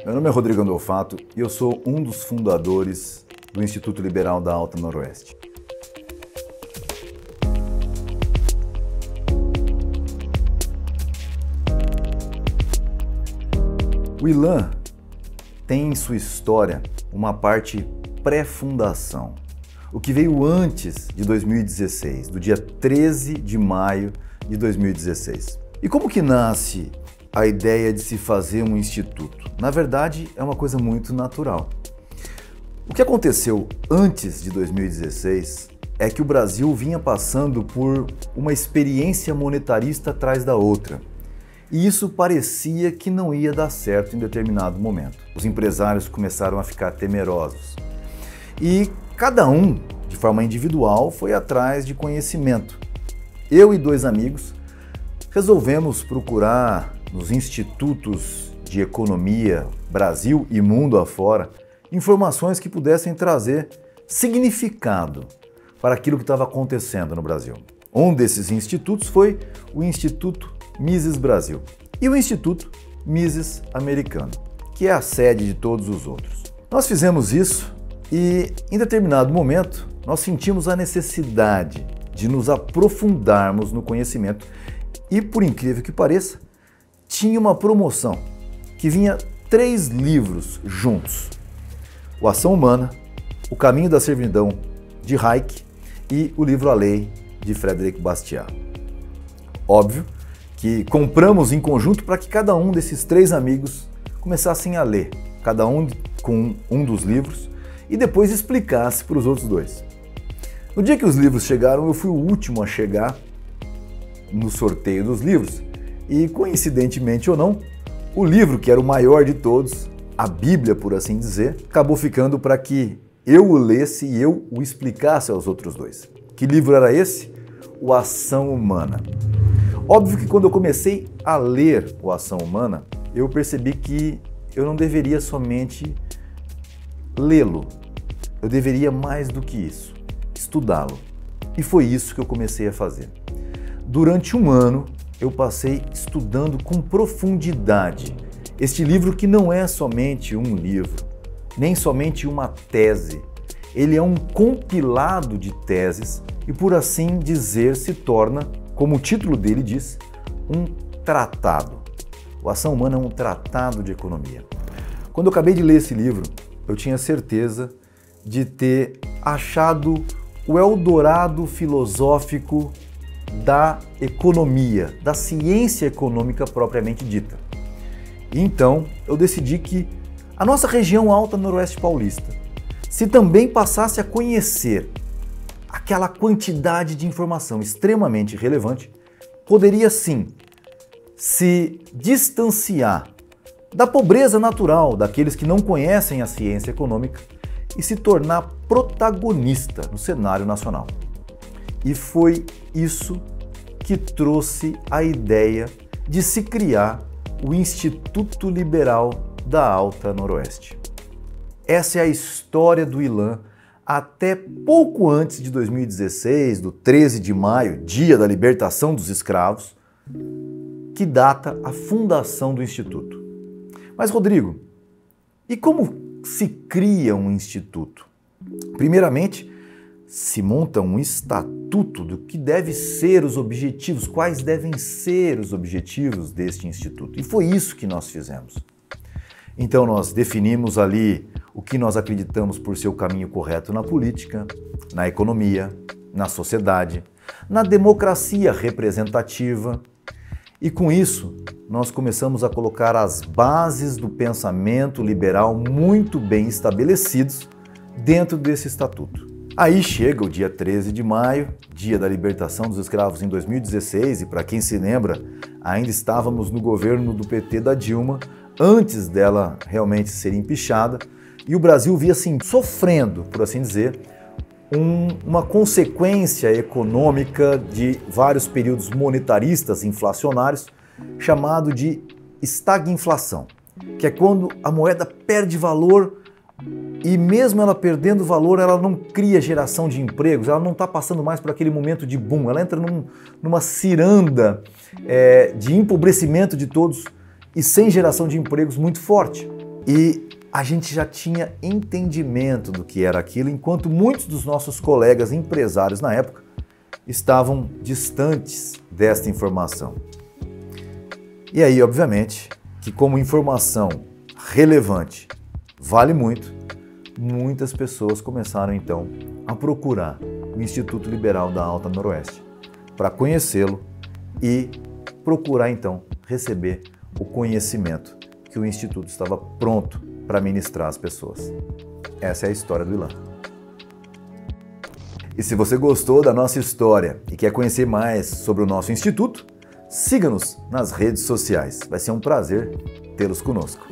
Meu nome é Rodrigo Andolfato e eu sou um dos fundadores do Instituto Liberal da Alta Noroeste. O ILAN tem em sua história uma parte pré-fundação, o que veio antes de 2016, do dia 13 de maio de 2016. E como que nasce a ideia de se fazer um instituto? Na verdade, é uma coisa muito natural. O que aconteceu antes de 2016 é que o Brasil vinha passando por uma experiência monetarista atrás da outra. E isso parecia que não ia dar certo em determinado momento. Os empresários começaram a ficar temerosos. E cada um, de forma individual, foi atrás de conhecimento. Eu e dois amigos resolvemos procurar nos institutos de economia Brasil e mundo afora informações que pudessem trazer significado para aquilo que estava acontecendo no Brasil. Um desses institutos foi o Instituto Mises Brasil e o Instituto Mises Americano, que é a sede de todos os outros. Nós fizemos isso e, em determinado momento, nós sentimos a necessidade de nos aprofundarmos no conhecimento e, por incrível que pareça, tinha uma promoção que vinha 3 livros juntos: O Ação Humana, O Caminho da Servidão, de Hayek, e o livro A Lei, de Frederic Bastiat. Óbvio que compramos em conjunto para que cada um desses 3 amigos começassem a ler, cada um com um dos livros, e depois explicasse para os outros 2. No dia que os livros chegaram, eu fui o último a chegar no sorteio dos livros e, coincidentemente ou não, o livro que era o maior de todos, a Bíblia, por assim dizer, acabou ficando para que eu o lesse e eu o explicasse aos outros 2. Que livro era esse? O Ação Humana. Óbvio que quando eu comecei a ler o Ação Humana, eu percebi que eu não deveria somente lê-lo, eu deveria mais do que isso, estudá-lo. E foi isso que eu comecei a fazer. Durante um ano, eu passei estudando com profundidade este livro, que não é somente um livro, nem somente uma tese. Ele é um compilado de teses e, por assim dizer, se torna, como o título dele diz, um tratado. O Ação Humana é um tratado de economia. Quando eu acabei de ler esse livro, eu tinha certeza de ter achado o Eldorado filosófico da economia, da ciência econômica propriamente dita. E então eu decidi que a nossa região alta noroeste paulista, se também passasse a conhecer aquela quantidade de informação extremamente relevante, poderia sim se distanciar da pobreza natural daqueles que não conhecem a ciência econômica e se tornar protagonista no cenário nacional. E foi isso que trouxe a ideia de se criar o Instituto Liberal da Alta Noroeste. Essa é a história do ILAN até pouco antes de 2016, do 13 de maio, dia da libertação dos escravos, que data a fundação do Instituto. Mas, Rodrigo, e como se cria um instituto? Primeiramente, se monta um estatuto do que deve ser os objetivos, quais devem ser os objetivos deste instituto. E foi isso que nós fizemos. Então nós definimos ali o que nós acreditamos por ser o caminho correto na política, na economia, na sociedade, na democracia representativa. E com isso, nós começamos a colocar as bases do pensamento liberal muito bem estabelecidos dentro desse estatuto. Aí chega o dia 13 de maio, dia da libertação dos escravos em 2016, e para quem se lembra, ainda estávamos no governo do PT da Dilma, antes dela realmente ser empichada, e o Brasil via assim, sofrendo, por assim dizer, uma consequência econômica de vários períodos monetaristas inflacionários, chamado de estagflação, que é quando a moeda perde valor e mesmo ela perdendo valor, ela não cria geração de empregos, ela não está passando mais por aquele momento de boom, ela entra numa ciranda de empobrecimento de todos e sem geração de empregos muito forte. E a gente já tinha entendimento do que era aquilo, enquanto muitos dos nossos colegas empresários na época estavam distantes desta informação. E aí, obviamente, que como informação relevante vale muito, muitas pessoas começaram então a procurar o Instituto Liberal da Alta Noroeste para conhecê-lo e procurar então receber o conhecimento que o Instituto estava pronto para ministrar às pessoas. Essa é a história do ILAM. E se você gostou da nossa história e quer conhecer mais sobre o nosso Instituto, siga-nos nas redes sociais. Vai ser um prazer tê-los conosco.